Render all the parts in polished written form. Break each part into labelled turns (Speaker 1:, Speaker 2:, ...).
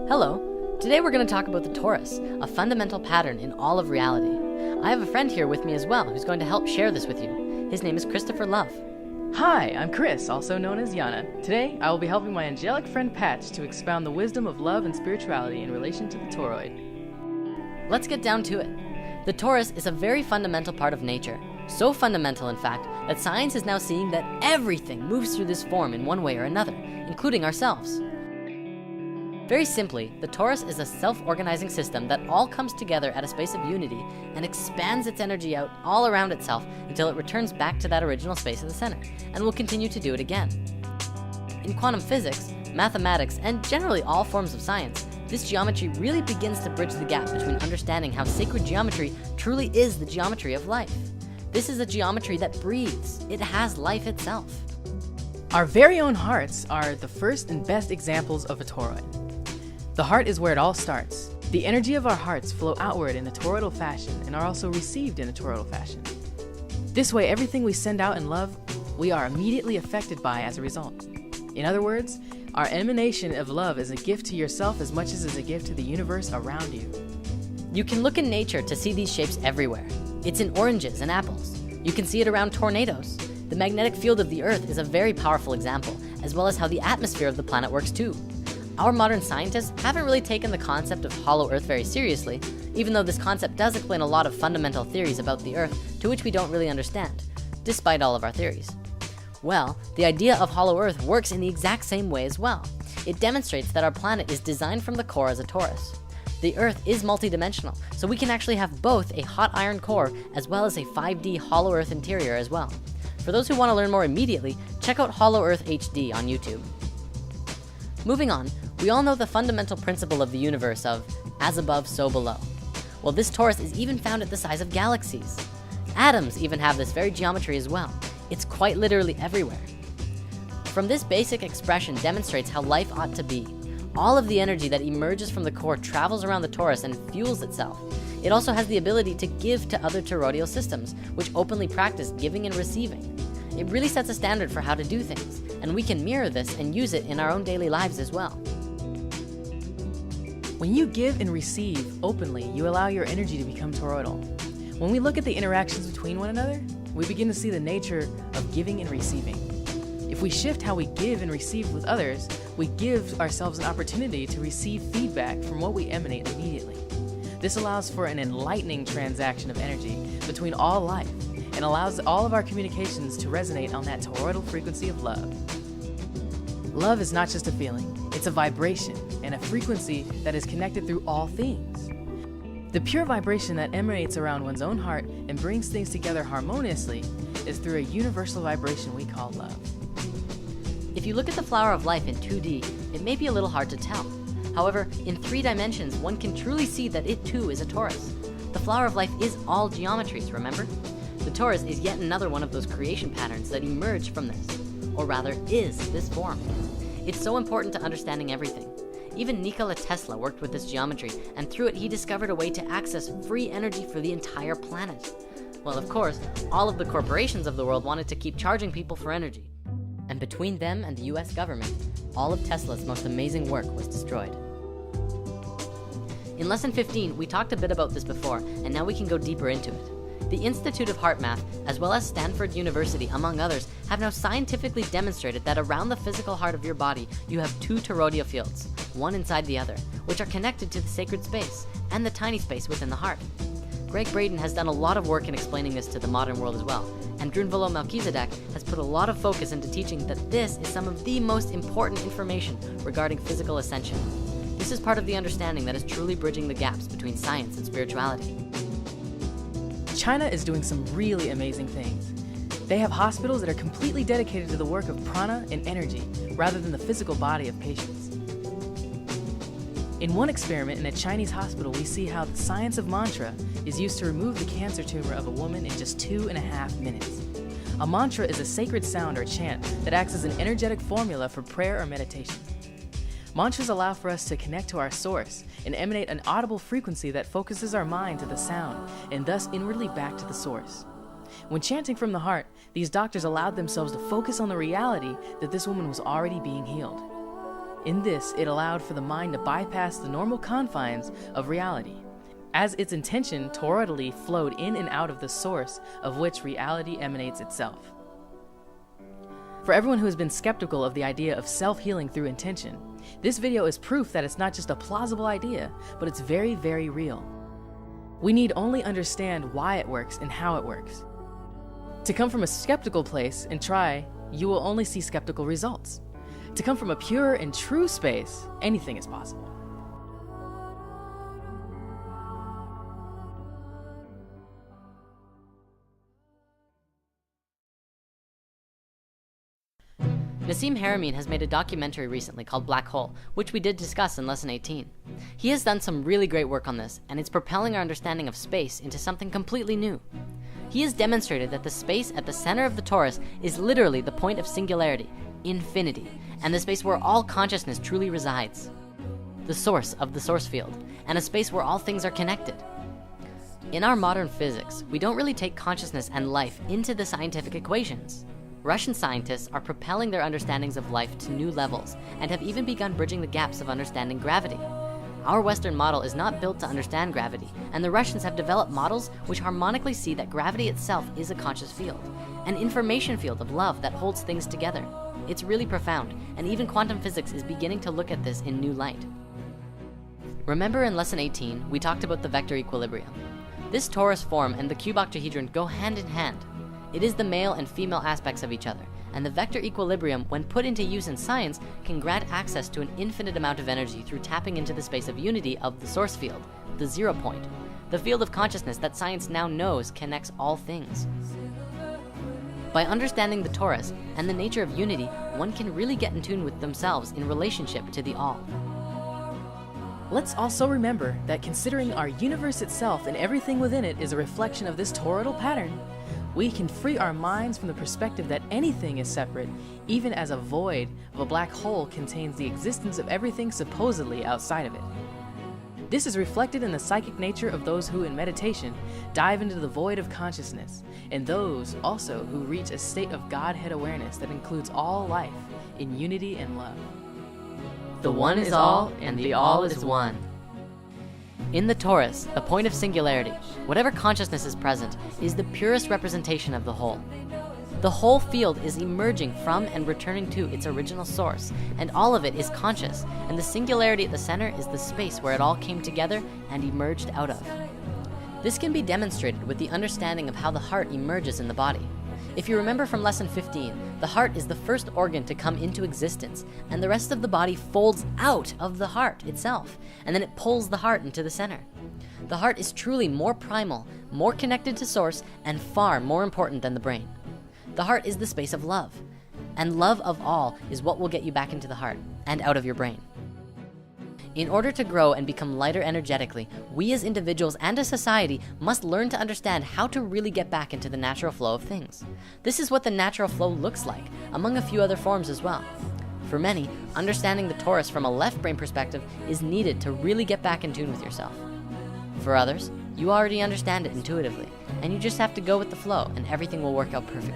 Speaker 1: Hello, today we're going to talk about the torus, a fundamental pattern in all of reality. I have a friend here with me as well who's going to help share this with you. His name is Christopher Love.
Speaker 2: Hi, I'm Chris, also known as Yana. Today, I will be helping my angelic friend Patch to expound the wisdom of love and spirituality in relation to the toroid.
Speaker 1: Let's get down to it. The torus is a very fundamental part of nature. So fundamental, in fact, that science is now seeing that everything moves through this form in one way or another, including ourselves. Very simply, the torus is a self-organizing system that all comes together at a space of unity and expands its energy out all around itself until it returns back to that original space in the center, and will continue to do it again. In quantum physics, mathematics, and generally all forms of science, this geometry really begins to bridge the gap between understanding how sacred geometry truly is the geometry of life. This is a geometry that breathes. It has life itself.
Speaker 2: Our very own hearts are the first and best examples of a toroid. The heart is where it all starts. The energy of our hearts flow outward in a toroidal fashion and are also received in a toroidal fashion. This way, everything we send out in love, we are immediately affected by as a result. In other words, our emanation of love is a gift to yourself as much as it's a gift to the universe around you.
Speaker 1: You can look in nature to see these shapes everywhere. It's in oranges and apples. You can see it around tornadoes. The magnetic field of the Earth is a very powerful example, as well as how the atmosphere of the planet works too. Our modern scientists haven't really taken the concept of hollow Earth very seriously, even though this concept does explain a lot of fundamental theories about the Earth to which we don't really understand, despite all of our theories. Well, the idea of hollow Earth works in the exact same way as well. It demonstrates that our planet is designed from the core as a torus. The Earth is multidimensional, so we can actually have both a hot iron core as well as a 5D hollow Earth interior as well. For those who want to learn more immediately, check out Hollow Earth HD on YouTube. Moving on, we all know the fundamental principle of the universe of as above, so below. Well, this torus is even found at the size of galaxies. Atoms even have this very geometry as well. It's quite literally everywhere. From this basic expression demonstrates how life ought to be. All of the energy that emerges from the core travels around the torus and fuels itself. It also has the ability to give to other toroidal systems, which openly practice giving and receiving. It really sets a standard for how to do things, and we can mirror this and use it in our own daily lives as well.
Speaker 2: When you give and receive openly, you allow your energy to become toroidal. When we look at the interactions between one another, we begin to see the nature of giving and receiving. If we shift how we give and receive with others, we give ourselves an opportunity to receive feedback from what we emanate immediately. This allows for an enlightening transaction of energy between all life and allows all of our communications to resonate on that toroidal frequency of love. Love is not just a feeling, it's a vibration and a frequency that is connected through all things. The pure vibration that emanates around one's own heart and brings things together harmoniously is through a universal vibration we call love.
Speaker 1: If you look at the flower of life in 2D, it may be a little hard to tell. However, in 3 dimensions, one can truly see that it too is a torus. The flower of life is all geometries, remember? The torus is yet another one of those creation patterns that emerge from this, or rather is this form. It's so important to understanding everything. Even Nikola Tesla worked with this geometry, and through it he discovered a way to access free energy for the entire planet. Well, of course, all of the corporations of the world wanted to keep charging people for energy. And between them and the US government, all of Tesla's most amazing work was destroyed. In lesson 15, we talked a bit about this before, and now we can go deeper into it. The Institute of Heart Math, as well as Stanford University, among others, have now scientifically demonstrated that around the physical heart of your body, you have 2 toroidal fields, one inside the other, which are connected to the sacred space and the tiny space within the heart. Greg Braden has done a lot of work in explaining this to the modern world as well, and Drunvalo Melchizedek has put a lot of focus into teaching that this is some of the most important information regarding physical ascension. This is part of the understanding that is truly bridging the gaps between science and spirituality.
Speaker 2: China is doing some really amazing things. They have hospitals that are completely dedicated to the work of prana and energy, rather than the physical body of patients. In one experiment in a Chinese hospital, we see how the science of mantra is used to remove the cancer tumor of a woman in just 2.5 minutes. A mantra is a sacred sound or chant that acts as an energetic formula for prayer or meditation. Mantras allow for us to connect to our source and emanate an audible frequency that focuses our mind to the sound and thus inwardly back to the source. When chanting from the heart, these doctors allowed themselves to focus on the reality that this woman was already being healed. In this, it allowed for the mind to bypass the normal confines of reality, as its intention toroidally flowed in and out of the source of which reality emanates itself. For everyone who has been skeptical of the idea of self-healing through intention, this video is proof that it's not just a plausible idea, but it's very, very real. We need only understand why it works and how it works. To come from a skeptical place and try, you will only see skeptical results. To come from a pure and true space, anything is possible.
Speaker 1: Nassim Haramein has made a documentary recently called Black Hole, which we did discuss in Lesson 18. He has done some really great work on this, and it's propelling our understanding of space into something completely new. He has demonstrated that the space at the center of the torus is literally the point of singularity, infinity, and the space where all consciousness truly resides. The source of the source field, and a space where all things are connected. In our modern physics, we don't really take consciousness and life into the scientific equations. Russian scientists are propelling their understandings of life to new levels and have even begun bridging the gaps of understanding gravity. Our Western model is not built to understand gravity, and the Russians have developed models which harmonically see that gravity itself is a conscious field, an information field of love that holds things together. It's really profound, and even quantum physics is beginning to look at this in new light. Remember in Lesson 18, we talked about the vector equilibrium. This torus form and the cube octahedron go hand in hand. It is the male and female aspects of each other, and the vector equilibrium, when put into use in science, can grant access to an infinite amount of energy through tapping into the space of unity of the source field, the 0 point, the field of consciousness that science now knows connects all things. By understanding the torus and the nature of unity, one can really get in tune with themselves in relationship to the all.
Speaker 2: Let's also remember that considering our universe itself and everything within it is a reflection of this toroidal pattern, we can free our minds from the perspective that anything is separate, even as a void of a black hole contains the existence of everything supposedly outside of it. This is reflected in the psychic nature of those who in meditation dive into the void of consciousness, and those also who reach a state of Godhead awareness that includes all life in unity and love.
Speaker 1: The one is all, and the all is one. In the torus, the point of singularity, whatever consciousness is present, is the purest representation of the whole. The whole field is emerging from and returning to its original source, and all of it is conscious, and the singularity at the center is the space where it all came together and emerged out of. This can be demonstrated with the understanding of how the heart emerges in the body. If you remember from Lesson 15, the heart is the first organ to come into existence, and the rest of the body folds out of the heart itself, and then it pulls the heart into the center. The heart is truly more primal, more connected to source, and far more important than the brain. The heart is the space of love, and love of all is what will get you back into the heart and out of your brain. In order to grow and become lighter energetically, we as individuals and as society must learn to understand how to really get back into the natural flow of things. This is what the natural flow looks like, among a few other forms as well. For many, understanding the torus from a left brain perspective is needed to really get back in tune with yourself. For others, you already understand it intuitively, and you just have to go with the flow and everything will work out perfectly.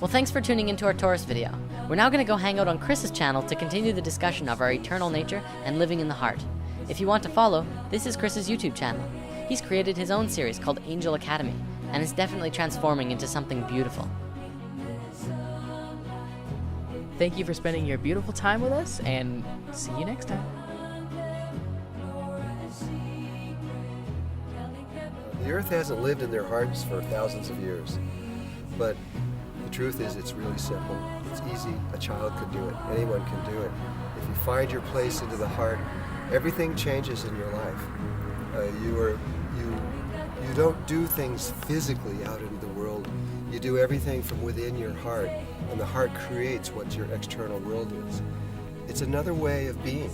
Speaker 1: Well, thanks for tuning into our torus video. We're now gonna go hang out on Chris's channel to continue the discussion of our eternal nature and living in the heart. If you want to follow, this is Chris's YouTube channel. He's created his own series called Angel Academy, and is definitely transforming into something beautiful.
Speaker 2: Thank you for spending your beautiful time with us, and see you next time.
Speaker 3: The earth hasn't lived in their hearts for thousands of years, but the truth is it's really simple. It's easy. A child can do it. Anyone can do it. If you find your place into the heart, everything changes in your life. You don't do things physically out into the world. You do everything from within your heart, and the heart creates what your external world is. It's another way of being.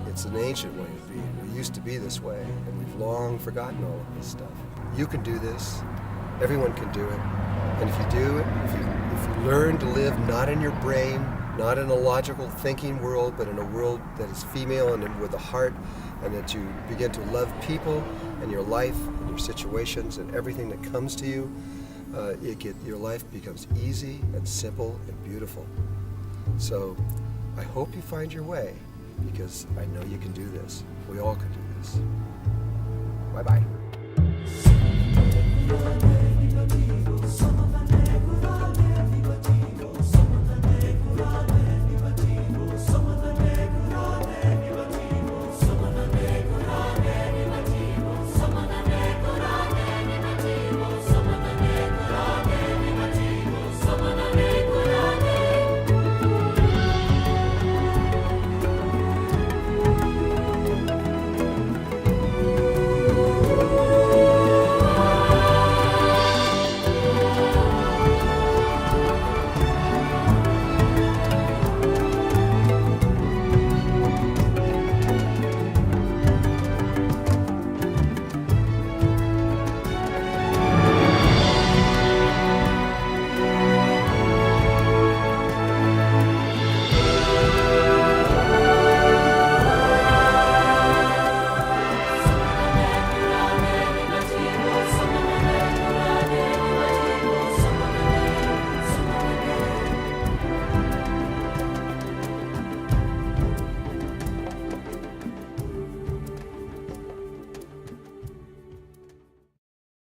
Speaker 3: It's an ancient way of being. We used to be this way, and we've long forgotten all of this stuff. You can do this. Everyone can do it. And if you do it, if you learn to live not in your brain, not in a logical thinking world, but in a world that is female and with a heart, and that you begin to love people and your life and your situations and everything that comes to you, your life becomes easy and simple and beautiful. So I hope you find your way, because I know you can do this. We all can do this. Bye-bye.